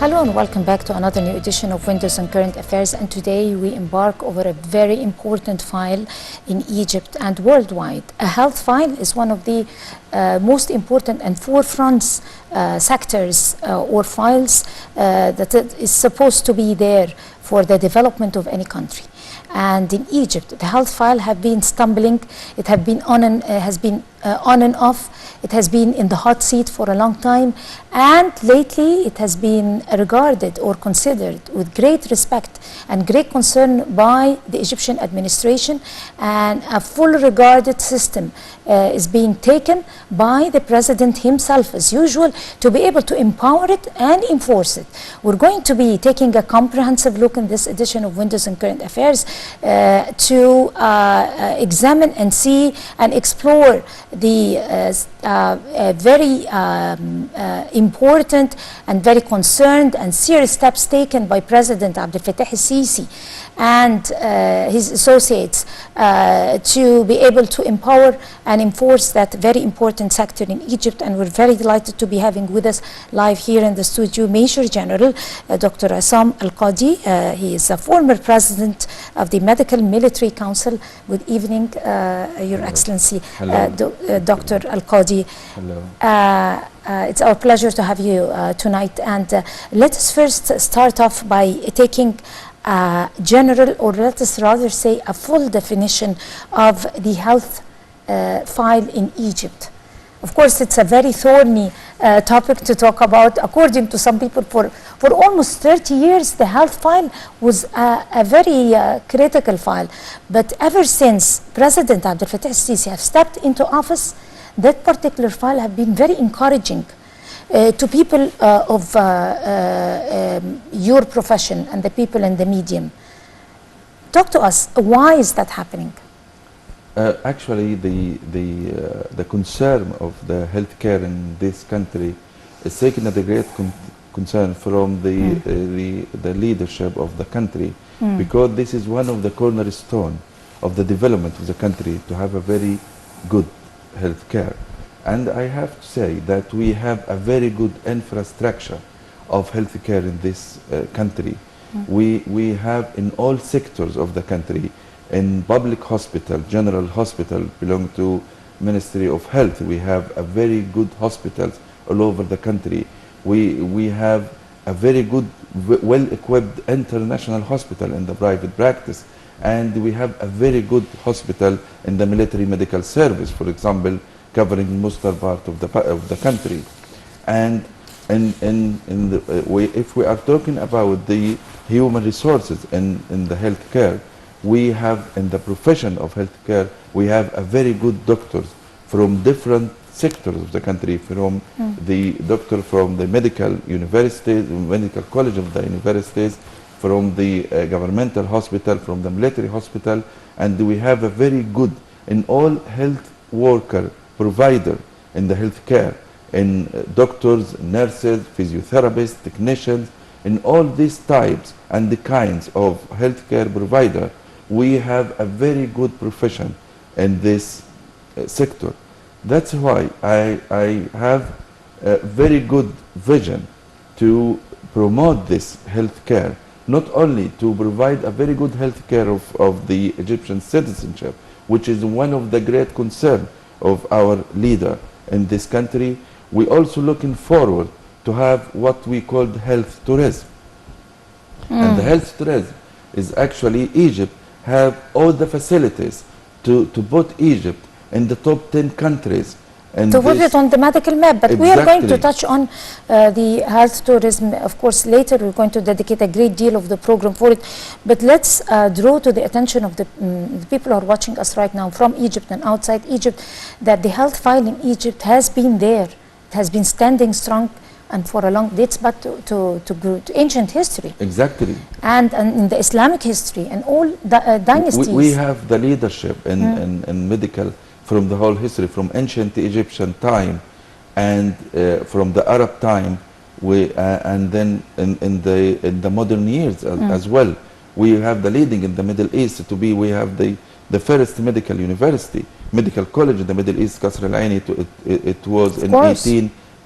Hello and welcome back to another new edition of Windows on Current Affairs, and today we embark over a very important file in Egypt and worldwide. A health file is one of the most important and forefront sectors or files that is supposed to be there for the development of any country. And in Egypt, the health file have been stumbling. It have been on and off. It has been in the hot seat for a long time, and lately it has been regarded or considered with great respect and great concern by the Egyptian administration, and a full regarded system is being taken by the president himself, as usual, to be able to empower it and enforce it. We're going to be taking a comprehensive look in this edition of Windows and Current Affairs to examine and see and explore the very important and very concerned and serious steps taken by President Abdel Fattah el-Sisi and his associates to be able to empower and enforce that very important sector in Egypt. And we're very delighted to be having with us live here in the studio Major General Dr. Essam Elkady. He is a former president of the Medical Military Council. Good evening, Your Excellency. Dr. Elkady. Hello. It's our pleasure to have you tonight, and let us first start off by taking general, or let us rather say a full definition of the health file in Egypt. Of course, it's a very thorny topic to talk about. According to some people, for almost 30 years, the health file was a very critical file. But ever since President Abdel Fattah el-Sisi have stepped into office, that particular file have been very encouraging to people of your profession and the people in the medium. Talk to us, why is that happening? Actually, the concern of the healthcare in this country is taken at a great concern from the leadership of the country, because this is one of the cornerstone of the development of the country, to have a very good healthcare. And I have to say that we have a very good infrastructure of healthcare in this country. We have in all sectors of the country, in public hospital, general hospital belong to Ministry of Health. We have a very good hospitals all over the country. We have a very good, well-equipped international hospital in the private practice, and we have a very good hospital in the military medical service, for example, covering most of part of the country. And if we are talking about the human resources in the healthcare, we have in the profession of healthcare, we have a very good doctors from different sectors of the country, from the doctor from the medical universities, medical college of the universities, from the governmental hospital, from the military hospital, and we have a very good in all health worker provider in the healthcare, in doctors, nurses, physiotherapists, technicians, in all these types and the kinds of healthcare provider. We have a very good profession in this sector. That's why I have a very good vision to promote this healthcare, not only to provide a very good healthcare of the Egyptian citizenship, which is one of the great concern of our leader in this country. We also looking forward to have what we call health tourism. And the health tourism is actually Egypt have all the facilities to put Egypt in the top 10 countries. And to put it on the medical map, but we are going to touch on the health tourism, of course, later. We're going to dedicate a great deal of the program for it. But let's draw to the attention of the people who are watching us right now from Egypt and outside Egypt, that the health file in Egypt has been there. It has been standing strong and for a long dates back to ancient history. Exactly. And in the Islamic history and all the dynasties. We have the leadership in medical from the whole history, from ancient Egyptian time and from the Arab time, and then in the modern years as well. We have the leading in the Middle East to be, we have the first medical university, medical college in the Middle East, Qasr al-Aini. It was in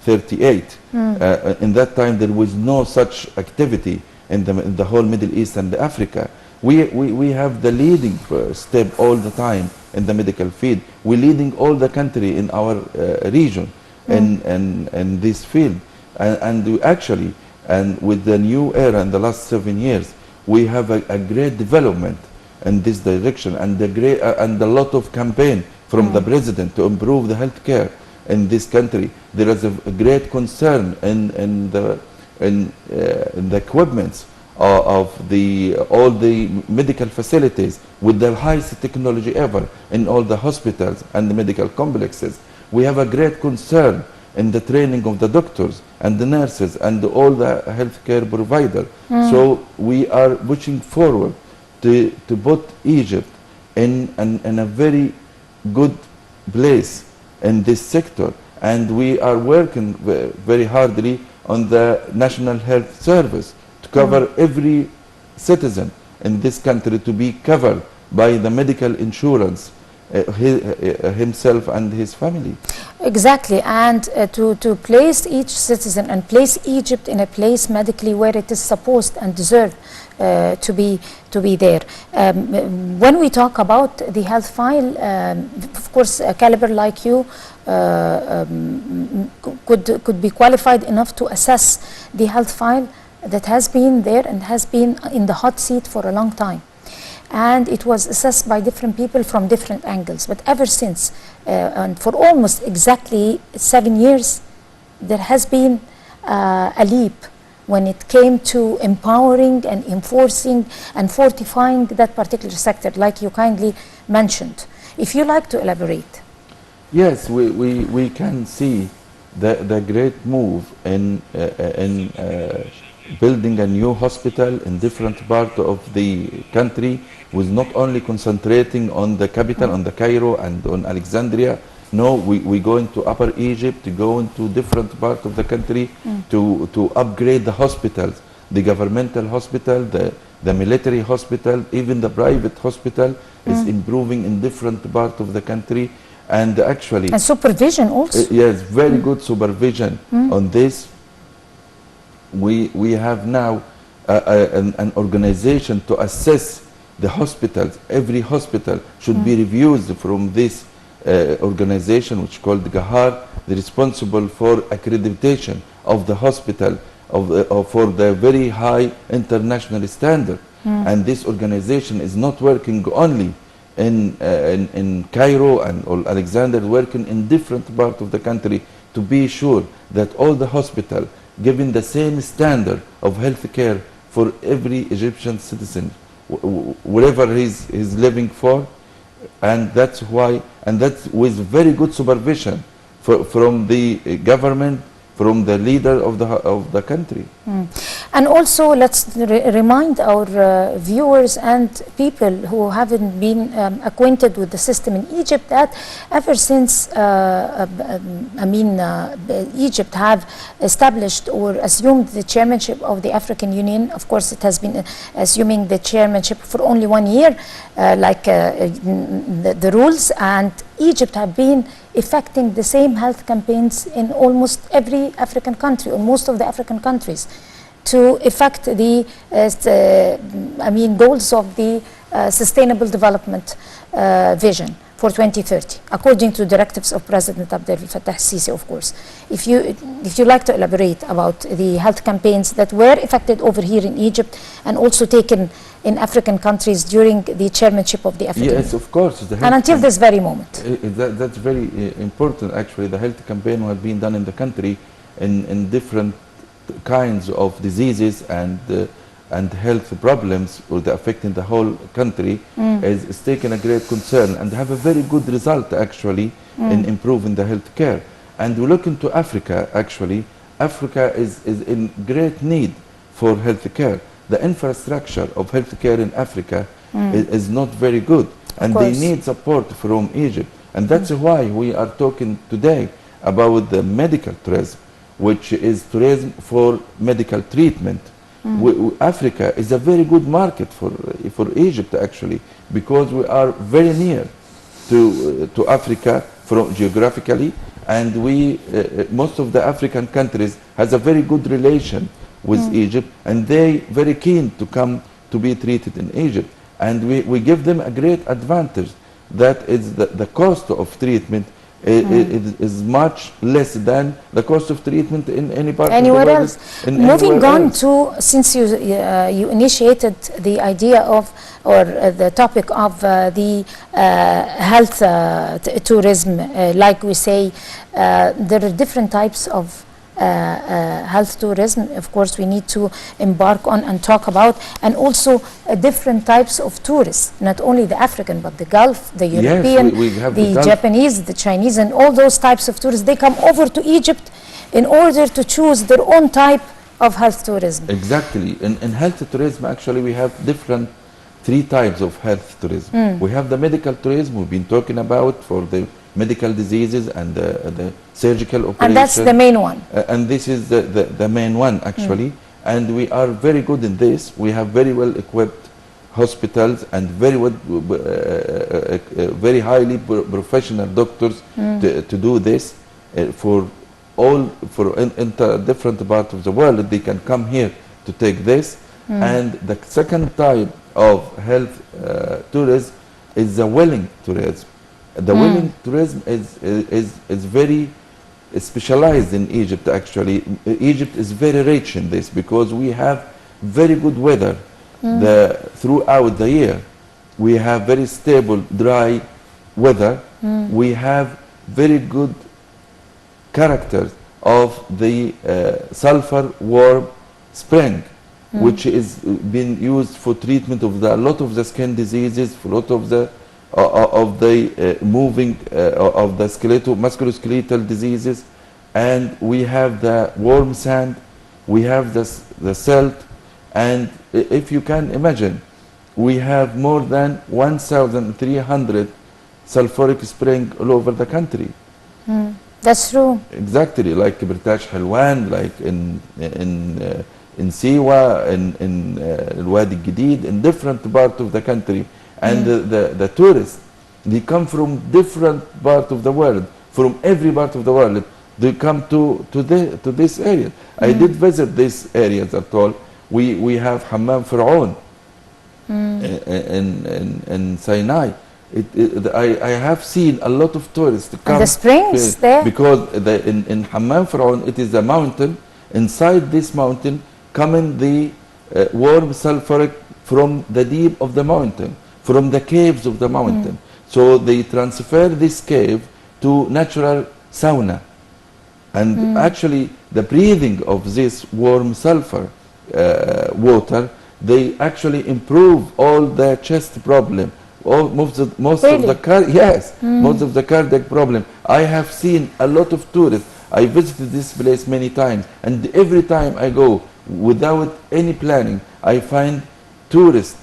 38. In that time, there was no such activity in the whole Middle East and Africa. We have the leading step all the time in the medical field. We're leading all the country in our region in this field. And we actually, and with the new era in the last 7 years, we have a great development in this direction, and a lot of campaign from the president to improve the healthcare in this country. There is a great concern in the equipments of all the medical facilities with the highest technology ever in all the hospitals and the medical complexes. We have a great concern in the training of the doctors and the nurses and all the healthcare providers. So we are pushing forward to put Egypt in a very good place in this sector, and we are working very hardly on the National Health Service to cover every citizen in this country to be covered by the medical insurance, himself and his family. Exactly, and to place each citizen and place Egypt in a place medically where it is supposed and deserved to be there. When we talk about the health file, of course, a caliber like you could be qualified enough to assess the health file that has been there and has been in the hot seat for a long time. And it was assessed by different people from different angles. But ever since, and for almost exactly 7 years, there has been a leap when it came to empowering and enforcing and fortifying that particular sector, like you kindly mentioned. If you like to elaborate. Yes, we can see the great move in building a new hospital in different parts of the country, was not only concentrating on the capital, on the Cairo and on Alexandria. No, we go into Upper Egypt, to go into different parts of the country to upgrade the hospitals, the governmental hospital, the military hospital, even the private hospital is improving in different parts of the country. And actually... And supervision also. Yes, very good supervision on this. We have now an organization to assess the hospitals. Every hospital should be reviewed from this organization, which is called GAHAR, the responsible for accreditation of the hospital for the very high international standard. And this organization is not working only in Cairo and Alexander, working in different parts of the country to be sure that all the hospitals giving the same standard of health care for every Egyptian citizen, wherever he's living for. And that's why, and that's with very good supervision from the government, from the leader of the country. And also, let's remind our viewers and people who haven't been acquainted with the system in Egypt that ever since Egypt have established or assumed the chairmanship of the African Union. Of course, it has been assuming the chairmanship for only 1 year, like the rules, and Egypt have been effecting the same health campaigns in almost every African country, or most of the African countries, to effect the goals of the Sustainable Development Vision for 2030, according to directives of President Abdel Fattah Sisi, of course. If you like to elaborate about the health campaigns that were effected over here in Egypt and also taken in African countries during the chairmanship of the African Union. Yes, of course. And until this very moment. That's very important, actually. The health campaign has been done in the country in different kinds of diseases and health problems affecting the whole country is taken a great concern and have a very good result, actually, in improving the health care. And we look into Africa, actually. Africa is in great need for health care. The infrastructure of health care in Africa is not very good, and they need support from Egypt. And that's why we are talking today about the medical tourism, which is tourism for medical treatment. Africa is a very good market for Egypt, actually, because we are very near to Africa geographically, and we, most of the African countries has a very good relation with Egypt, and they very keen to come to be treated in Egypt. And we give them a great advantage. That is the cost of treatment is much less than the cost of treatment in any part anywhere of the world. else. Moving on to, since you initiated the idea of, or the topic of the health tourism, like we say, there are different types of health tourism. Of course, we need to embark on and talk about, and also different types of tourists, not only the African but the Gulf, the European, we have the Gulf. Japanese, the Chinese, and all those types of tourists. They come over to Egypt in order to choose their own type of health tourism. Exactly. In health tourism, actually, we have three types of health tourism. We have the medical tourism we've been talking about for the medical diseases and the surgical operation. And that's the main one. And this is the main one, actually. And we are very good in this. We have very well equipped hospitals and very highly professional doctors to do this for different parts of the world. They can come here to take this. And the second type of health tourism is the willing tourism. The willing tourism is very specialized in Egypt, actually. Egypt is very rich in this because we have very good weather throughout the year. We have very stable, dry weather. We have very good characters of the sulfur warm spring, which is being used for treatment of a lot of the skin diseases, for a lot of the moving of the musculoskeletal diseases. And we have the warm sand, we have the salt, and if you can imagine, we have more than 1,300 sulfuric springs all over the country. That's true. Exactly, like Birtash Helwan, like in Siwa, in Wadi Jadid, in different parts of the country. And the tourists, they come from different parts of the world, from every part of the world. They come to this area. I did visit these areas at all. We have Hammam Fir'aun in Sinai. I have seen a lot of tourists come. And the springs there? Because in Hammam Fir'aun, it is a mountain. Inside this mountain, coming the warm sulfuric from the deep of the mountain, from the caves of the mountain. So they transfer this cave to natural sauna. And actually, the breathing of this warm sulfur water, they actually improve all the chest problem, most of the cardiac problem. I have seen a lot of tourists. I visited this place many times, and every time I go, without any planning, I find tourists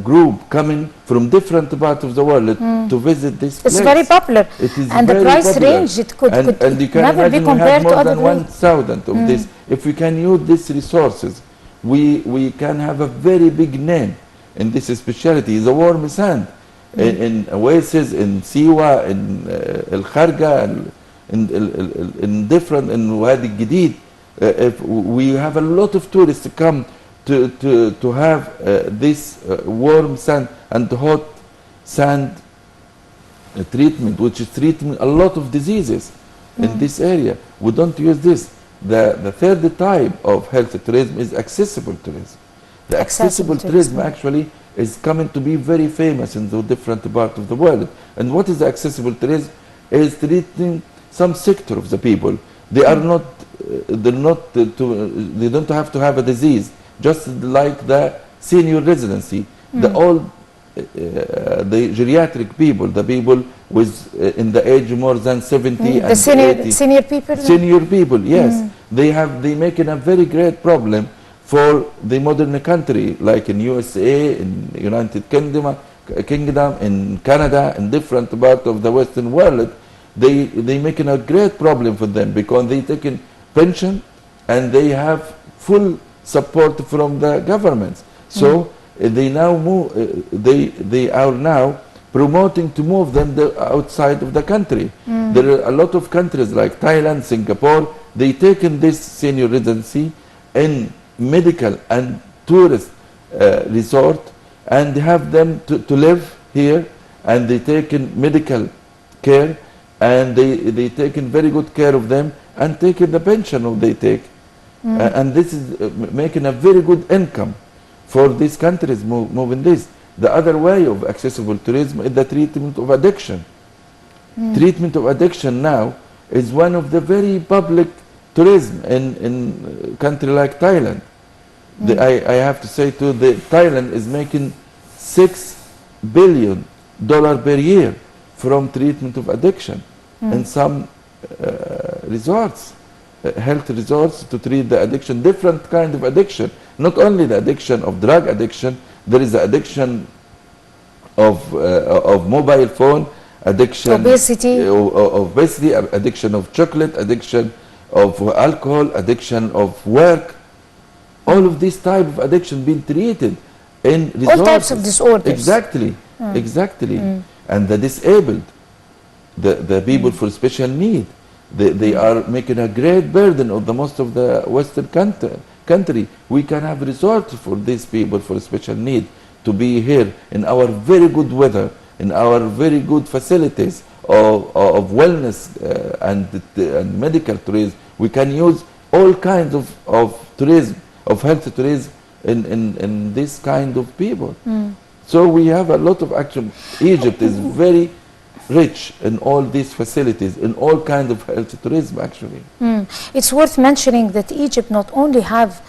group coming from different parts of the world to visit this place. It's very popular. It is and very the price popular. range, it could And you can never be imagine compared we have to more other than places. 1,000 of this. If we can use these resources, we can have a very big name in this specialty. The warm sand in Oasis, in Siwa, in El Kharga, in different, in Wadi Jadid. If we have a lot of tourists to come to have this warm sand and hot sand treatment, which is treating a lot of diseases in this area. We don't use this. The third type of health tourism is accessible tourism. The accessible tourism actually is coming to be very famous in the different parts of the world. And what is the accessible tourism? Is treating some sector of the people. They are not, they don't have to have a disease. Just like the senior residency, the old, the geriatric people, the people with in the age more than 70 and 80. Senior people? Senior people, yes. They making a very great problem for the modern country, like in USA, in United Kingdom, in Canada, in different parts of the Western world. They making a great problem for them because they taking pension and they have full support from the governments. So they now move. They are now promoting to move them outside of the country There are a lot of countries like Thailand, Singapore, they taken this senior residency in medical and tourist resort, and have them to live here, and they taken medical care, and they taken very good care of them, and taking the pension of they take. And this is making a very good income for these countries moving this. The other way of accessible tourism is the treatment of addiction. Treatment of addiction now is one of the very public tourism in a country like Thailand. I have to say too, that Thailand is making $6 billion per year from treatment of addiction in some resorts, health resorts, to treat the addiction, different kind of addiction. Not only the addiction of drug addiction, there is the addiction of mobile phone, addiction, obesity, obesity, addiction of chocolate, addiction of alcohol, addiction of work. All of these type of addiction being treated in resorts. all types of disorders. Exactly, exactly. And the disabled, the people for special need, they are making a great burden of the most of the Western country. We can have resorts for these people for special need to be here in our very good weather, in our very good facilities of wellness and medical tourism. We can use all kinds of tourism, of health tourism in this kind of people. So we have a lot of action. Egypt is very rich in all these facilities, in all kinds of health tourism actually. It's worth mentioning that Egypt not only have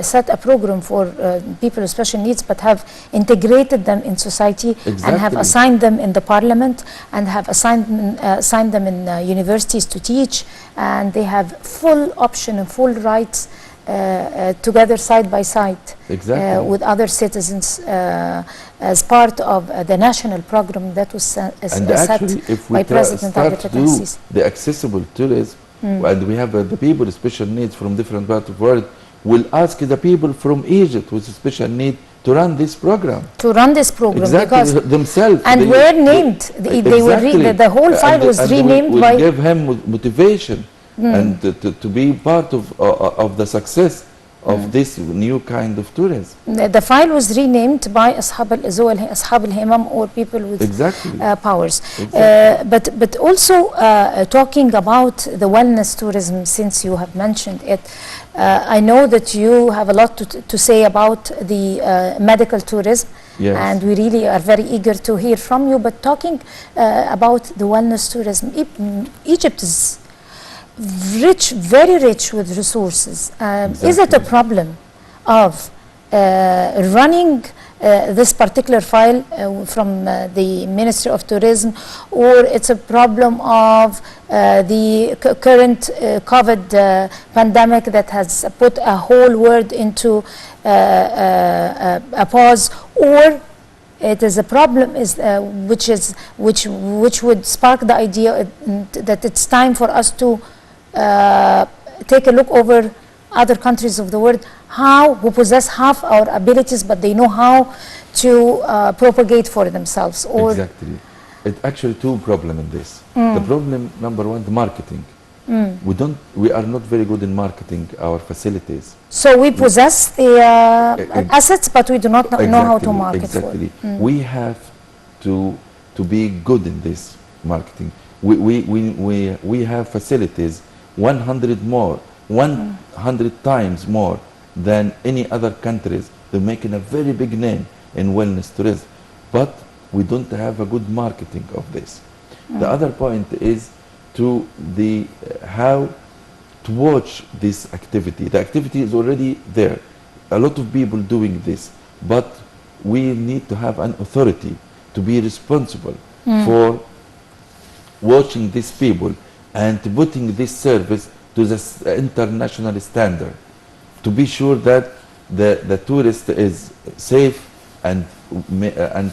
set a program for people with special needs, but have integrated them in society and have assigned them in the parliament, and have assigned them in universities to teach, and they have full option and full rights together side by side with other citizens as part of the national program that was set if we by President start to do the accessible tourism, and we have the people with special needs from different parts of the world, will ask the people from Egypt with special need to run this program. Because themselves. And were named. They were the whole file was renamed will by. Give him motivation and to be part of the success of this new kind of tourism. The file was renamed by Ashab al-Himam, or people with powers. But also talking about the wellness tourism, since you have mentioned it, I know that you have a lot to say about the medical tourism, and we really are very eager to hear from you. But talking about the wellness tourism, Egypt is rich, very rich with resources. Is it a problem of running this particular file from the Ministry of Tourism, or it's a problem of the current COVID pandemic that has put a whole world into a pause, or it is a problem which would spark the idea that it's time for us to take a look over other countries of the world who possess half our abilities, but they know how to propagate for themselves. Exactly. It's actually two problems in this. The problem number one, the marketing. We are not very good in marketing our facilities. So we possess the assets, but we do not know how to market for it. We have to be good in this marketing. We have facilities 100 times more than any other countries. They're making a very big name in wellness tourism, but we don't have a good marketing of this. The other point is how to watch this activity. The activity is already there. A lot of people doing this, but we need to have an authority to be responsible for watching these people and putting this service to the international standard, to be sure that the tourist is safe and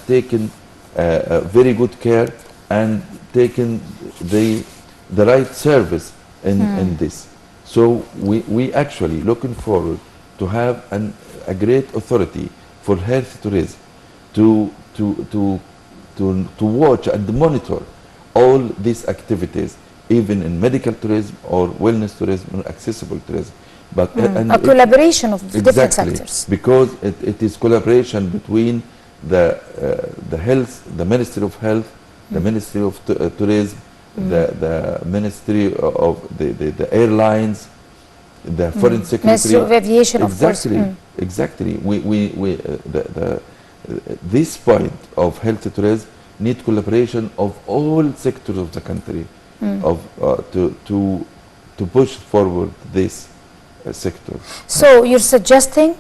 taken very good care and taken the right service in this. So we actually looking forward to have a great authority for health tourism to watch and monitor all these activities, even in medical tourism or wellness tourism or accessible tourism. But and A collaboration of different exactly, sectors. because it is collaboration between the health, the Ministry of Health, the Ministry of Tourism, the Ministry of the airlines, the Foreign Secretary. Ministry of Aviation, of course. Exactly, exactly. This point of health tourism need collaboration of all sectors of the country, of to push forward this sector. So you're suggesting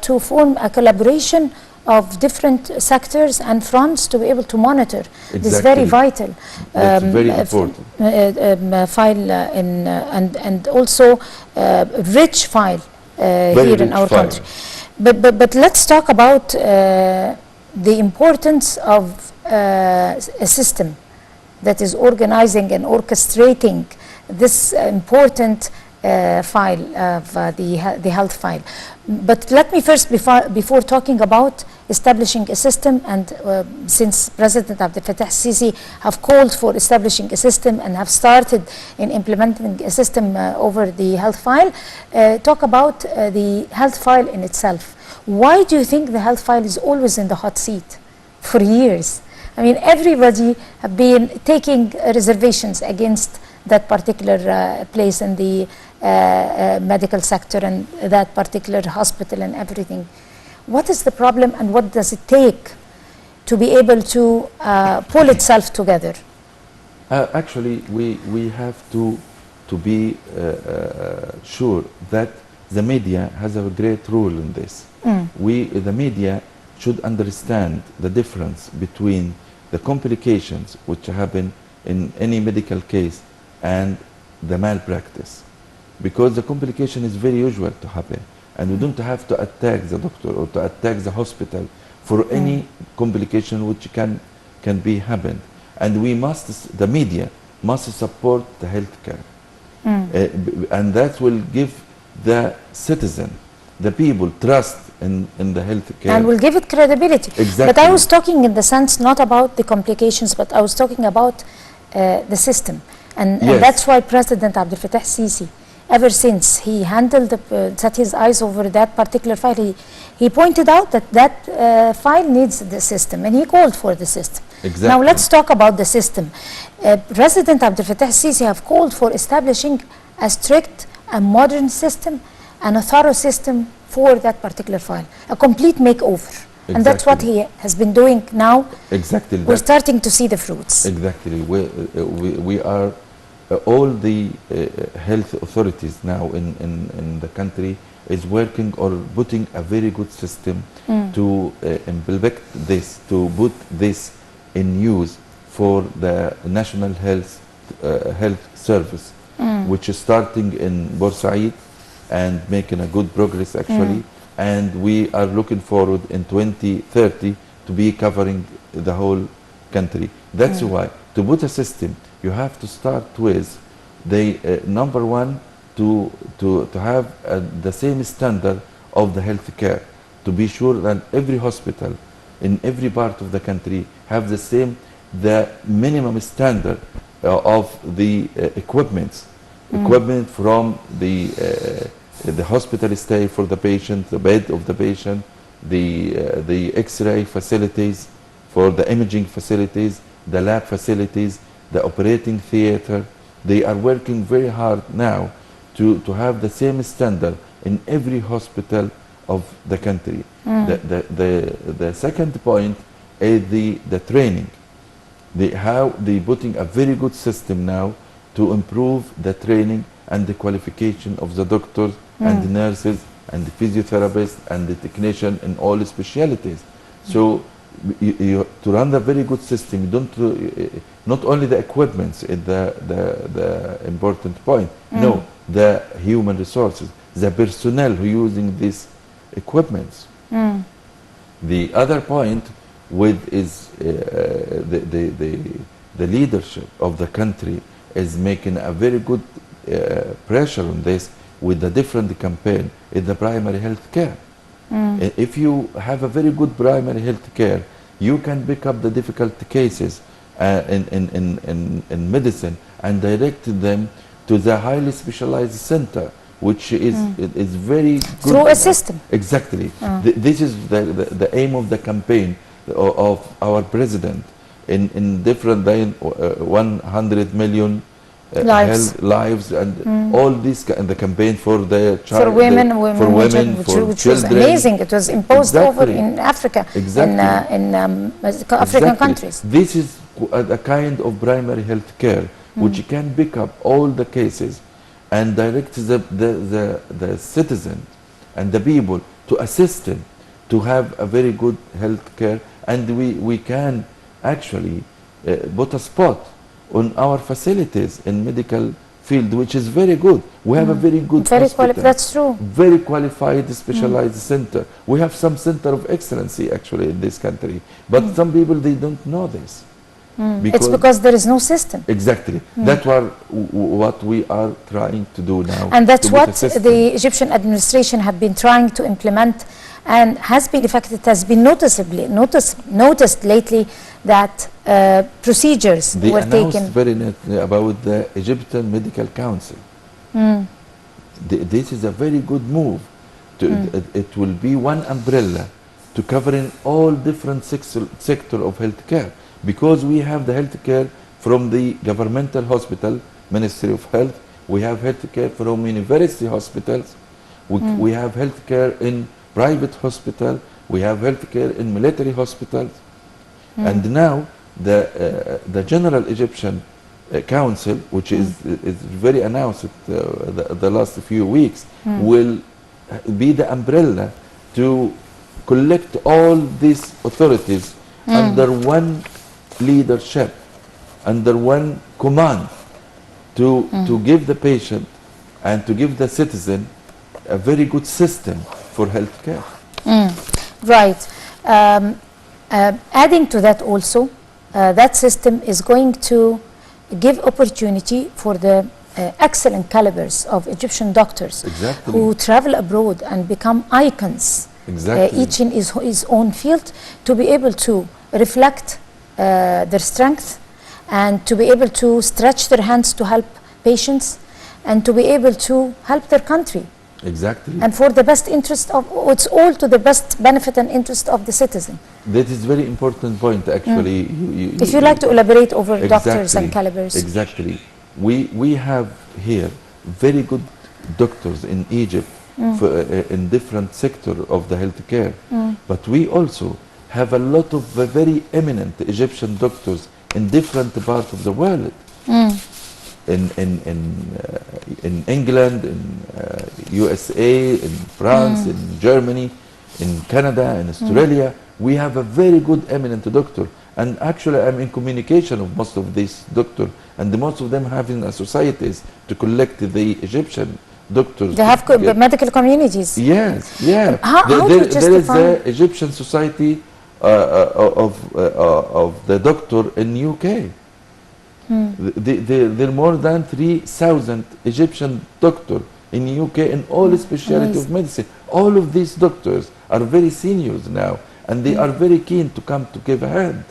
to form a collaboration of different sectors and fronts to be able to monitor this very vital That's very important. file and also rich file here in our country. But let's talk about the importance of a system that is organizing and orchestrating this important file of the health file. But let me first, before talking about establishing a system, and since President Abdel Fattah Sisi have called for establishing a system and have started in implementing a system over the health file, talk about the health file in itself. Why do you think the health file is always in the hot seat for years? I mean, everybody have been taking reservations against that particular place in the medical sector and that particular hospital and everything. What is the problem and what does it take to be able to pull itself together? Actually, we have to be sure that the media has a great role in this. The media should understand the difference between the complications which happen in any medical case and the malpractice, because the complication is very usual to happen, and we don't have to attack the doctor or to attack the hospital for any complication which can be happened. And we must, the media must support the healthcare, and that will give the citizen, the people, trust in the healthcare, and will give it credibility. Exactly. But I was talking in the sense not about the complications, but I was talking about the system. And that's why President Abdel Fattah Sisi, ever since he handled, set his eyes over that particular file, he pointed out that file needs the system, and he called for the system. Exactly. Now let's talk about the system. President Abdel Fattah Sisi have called for establishing a strict and modern system and a thorough system for that particular file, a complete makeover. Exactly. And that's what he has been doing now. Exactly. We're starting to see the fruits. Exactly. We are, all the health authorities now in the country is working or putting a very good system to implement this, to put this in use for the National Health Service, which is starting in Bursaid and making a good progress actually. And we are looking forward in 2030 to be covering the whole country. That's why to put a system, you have to start with the number one, to have the same standard of the health care, to be sure that every hospital in every part of the country have the minimum standard of the equipment from the hospital stay for the patient, the bed of the patient, the X-ray facilities, for the imaging facilities, the lab facilities, the operating theater. They are working very hard now to have the same standard in every hospital of the country. The second point is the training. They putting a very good system now to improve the training and the qualification of the doctors and the nurses and the physiotherapists and the technician in all specialties. So to run a very good system, you don't not only the equipment is the important point. No, the human resources, the personnel who using these equipments. The other point is the leadership of the country is making a very good pressure on this with the different campaign in the primary health care. If you have a very good primary health care, you can pick up the difficult cases in medicine and directed them to the highly specialized center, which is very good. Through a system. Exactly. This is the aim of the campaign of our president in different 100 million lives and all this and the campaign for the child, for women, for women, which, for which children. was amazing. It was imposed over in Africa, in African countries. This is a kind of primary health care which can pick up all the cases and direct the citizen and the people to assist him to have a very good health care, and we can actually put a spot on our facilities in medical field, which is very good. We have a very good hospital, that's true. very qualified specialized center. We have some center of excellency actually in this country, but some people, they don't know this. It's because there is no system. Exactly. That's what we are trying to do now. And that's what the Egyptian administration have been trying to implement, and has been effective. It has been noticed lately that procedures were taken. Very about the Egyptian Medical Council. This is a very good move. It will be one umbrella to covering all different sector of healthcare, because we have the healthcare from the governmental hospital, Ministry of Health. We have healthcare from university hospitals. We have healthcare in private hospital. We have healthcare in military hospitals. And now the General Egyptian Council, which is very announced the last few weeks, will be the umbrella to collect all these authorities under one leadership, under one command, to give the patient and to give the citizen a very good system for health care. Right. Adding to that also, that system is going to give opportunity for the excellent calibers of Egyptian doctors who travel abroad and become icons, each in his own field, to be able to reflect their strength and to be able to stretch their hands to help patients and to be able to help their country. Exactly. And for the best interest of, it's all to the best benefit and interest of the citizen. That is very important point actually. If you like to elaborate over doctors and calibers. Exactly. We have here very good doctors in Egypt in different sector of the healthcare, but we also have a lot of very eminent Egyptian doctors in different parts of the world. In England, in USA, in France, in Germany, in Canada, in Australia, we have a very good eminent doctor. And actually I'm in communication with most of these doctors, and most of them having societies to collect the Egyptian doctors. They have medical communities. Yes, yeah. How there is the Egyptian Society of the doctor in UK. There are more than 3,000 Egyptian doctors in UK in all specialty of medicine. All of these doctors are very seniors now, and they are very keen to come to give a hand.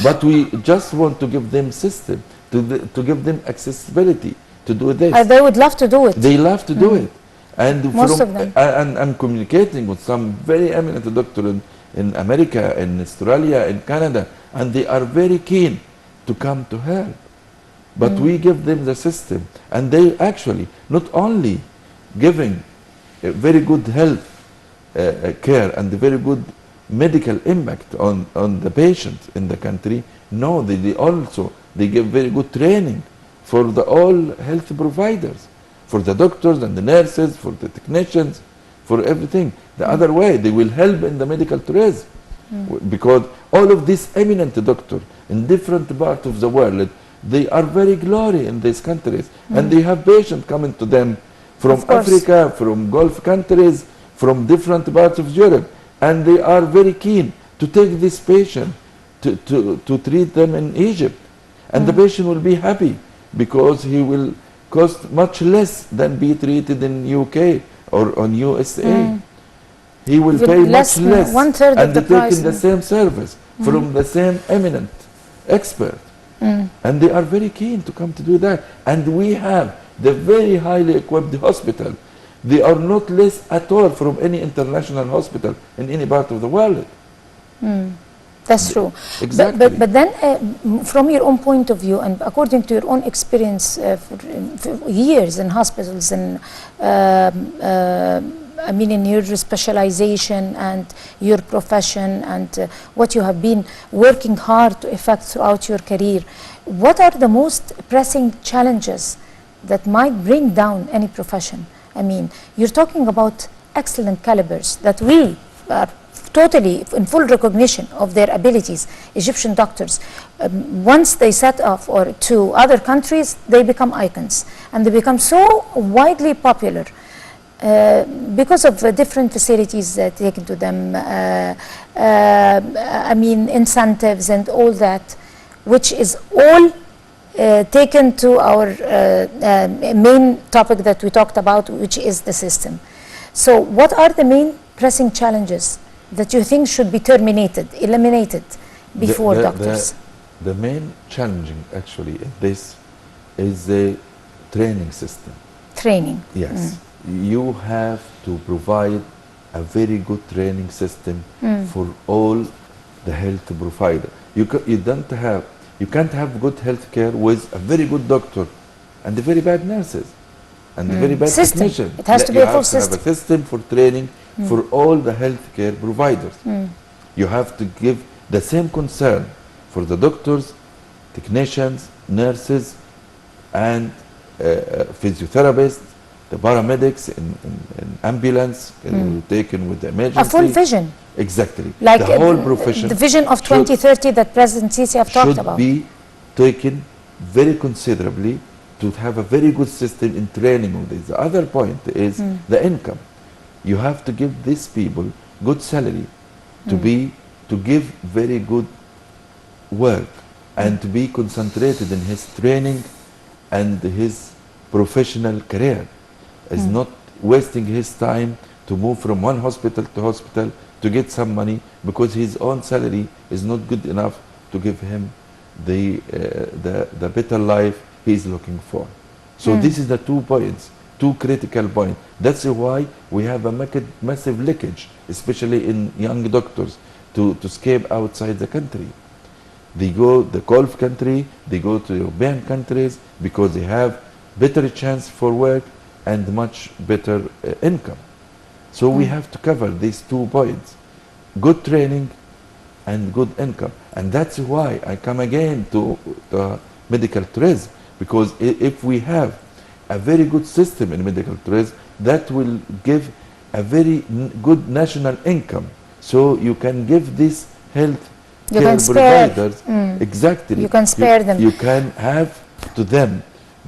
But we just want to give them system, to give them accessibility to do this. They would love to do it. They love to do it. And most of them. And I'm communicating with some very eminent doctors in America, in Australia, in Canada, and they are very keen to come to help. But we give them the system, and they actually not only giving a very good health care and a very good medical impact on the patient in the country. No, they also give very good training for the all health providers, for the doctors and the nurses, for the technicians, for everything. The other way, they will help in the medical tourism, because all of these eminent doctors in different parts of the world, they are very glory in these countries, and they have patients coming to them from Africa, from Gulf countries, from different parts of Europe, and they are very keen to take this patient to treat them in Egypt, and the patient will be happy because he will cost much less than be treated in UK or on USA. He will pay much less, one-third and of the price. taking the same service from the same eminent expert. And they are very keen to come to do that. And we have the very highly equipped hospital. They are not less at all from any international hospital in any part of the world. That's true. Exactly. But then, from your own point of view, and according to your own experience for years in hospitals, and I mean, in your specialization and your profession, and what you have been working hard to effect throughout your career, what are the most pressing challenges that might bring down any profession? I mean, you're talking about excellent calibers that we are totally in full recognition of their abilities. Egyptian doctors, once they set off or to other countries, they become icons, and they become so widely popular because of the different facilities taken to them, I mean, incentives and all that, which is all taken to our main topic that we talked about, which is the system. So what are the main pressing challenges that you think should be eliminated before doctors? The main challenging actually in this is the training system. Training. Yes. You have to provide a very good training system for all the health provider. You can't have good health care with a very good doctor and the very bad nurses and the very bad technician. It has to be a full system. You have a system for training for all the healthcare providers. You have to give the same concern for the doctors, technicians, nurses, and physiotherapists, the paramedics in ambulance, taken with the emergency. A full vision. Exactly. Like the whole profession. The vision of 2030 that President Sisi have talked about. Should be taken very considerably to have a very good system in training of this. The other point is the income. You have to give these people good salary to give very good work and to be concentrated in his training and his professional career. Is not wasting his time to move from one hospital to hospital to get some money because his own salary is not good enough to give him the better life he's looking for. So this is the 2 points, 2 critical points. That's why we have a massive leakage, especially in young doctors, to escape outside the country. They go the Gulf country, they go to European countries because they have better chance for work and much better income. So we have to cover these 2 points, good training and good income. And that's why I come again to medical tourism, because if we have a very good system in medical tourism, that will give a very good national income. So you can give these health care providers, exactly. You can spare them. You can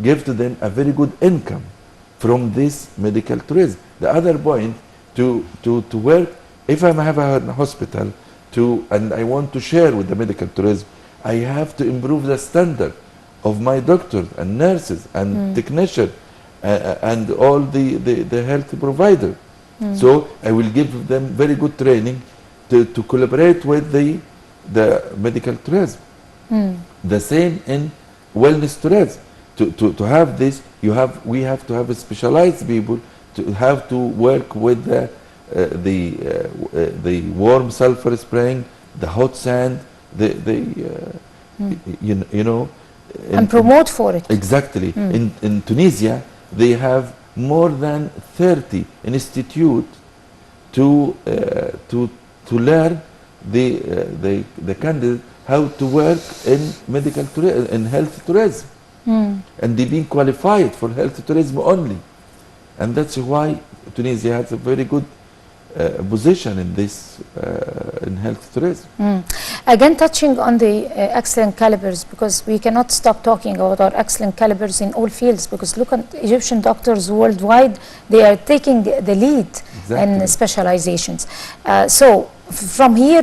give to them a very good income from this medical tourism. The other point, to work, if I have a hospital and I want to share with the medical tourism, I have to improve the standard of my doctors and nurses and technicians and all the health providers. So I will give them very good training to collaborate with the medical tourism. The same in wellness tourism. To have this, we have to have specialized people to have to work with the warm sulfur spraying, the hot sand, you know, and promote for it. Exactly. In Tunisia, they have more than 30 institutes to learn the candidate how to work in medical tourism, in health tourism. And they being qualified for health tourism only. And that's why Tunisia has a very good position in this, in health tourism. Again, touching on the excellent calibers, because we cannot stop talking about our excellent calibers in all fields, because look at Egyptian doctors worldwide, they are taking the lead in specializations. So from here,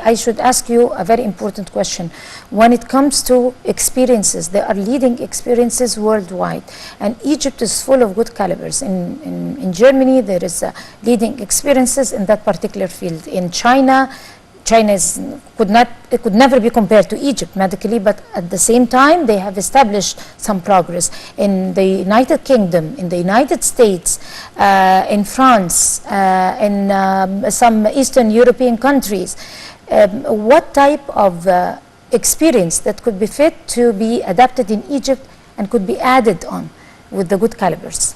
I should ask you a very important question. When it comes to experiences, there are leading experiences worldwide, and Egypt is full of good calibers. In Germany, there is leading experiences in that particular field. In China, China could never be compared to Egypt medically, but at the same time they have established some progress in the United Kingdom, in the United States, in France, in some Eastern European countries. What type of experience that could be fit to be adapted in Egypt and could be added on with the good calibers?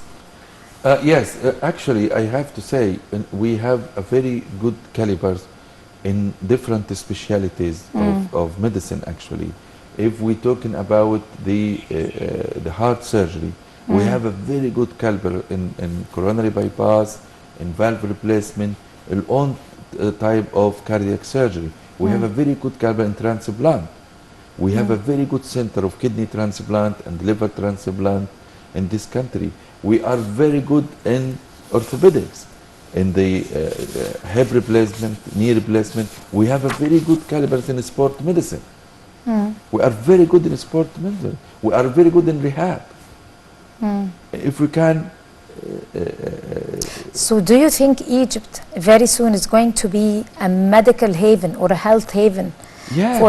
Yes, actually I have to say we have a very good calibers in different specialities of medicine. Actually, if we're talking about the heart surgery, we have a very good caliber in coronary bypass, in valve replacement, in all type of cardiac surgery. We have a very good caliber in transplant. We have a very good center of kidney transplant and liver transplant in this country. We are very good in orthopedics, in the hip replacement, knee replacement. We have a very good calibers in sport medicine. We are very good in sport medicine. We are very good in rehab. If we can. So do you think Egypt very soon is going to be a medical haven or a health haven? Yes.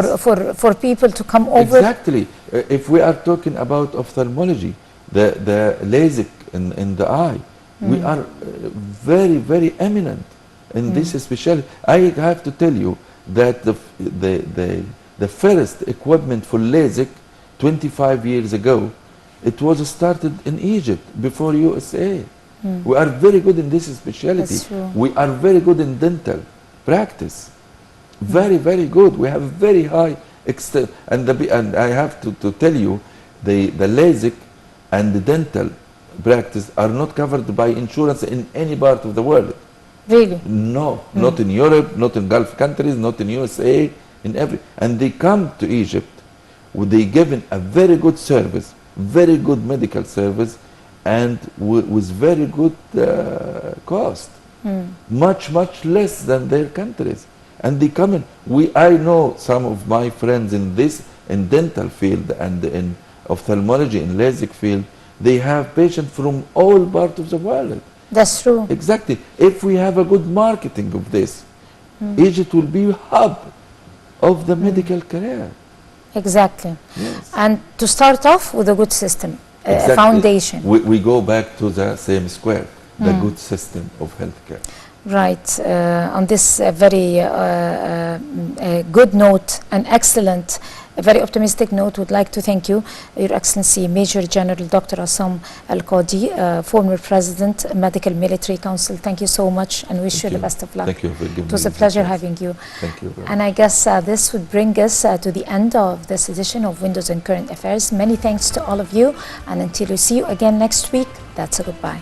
For people to come over? Exactly. If we are talking about ophthalmology, the LASIK in the eye, we are very, very eminent in this specialty. I have to tell you that the first equipment for LASIK 25 years ago, it was started in Egypt before USA. We are very good in this specialty. That's true. We are very good in dental practice. Very, very good. We have very high and I have to tell you, the LASIK and the dental practice are not covered by insurance in any part of the world. Really? No, not in Europe, not in Gulf countries, not in USA, in every. And they come to Egypt, they given a very good service, very good medical service, and with very good cost, much less than their countries. And they come in. I know some of my friends in dental field and in ophthalmology, in LASIK field, they have patients from all parts of the world. That's true. Exactly. If we have a good marketing of this, Egypt will be a hub of the medical career. Exactly. Yes. And to start off with a good system, Exactly. a foundation. We go back to the same square, the good system of healthcare. Right. On this very good note, an excellent, a very optimistic note, would like to thank you, Your Excellency Major General Dr. Essam Elkady, former President, Medical Military Council. Thank you so much and wish you the best of luck. Thank you for giving me. It was a pleasure having you. Thank you very much. And I guess this would bring us to the end of this edition of Windows and Current Affairs. Many thanks to all of you, and until we see you again next week, that's a goodbye.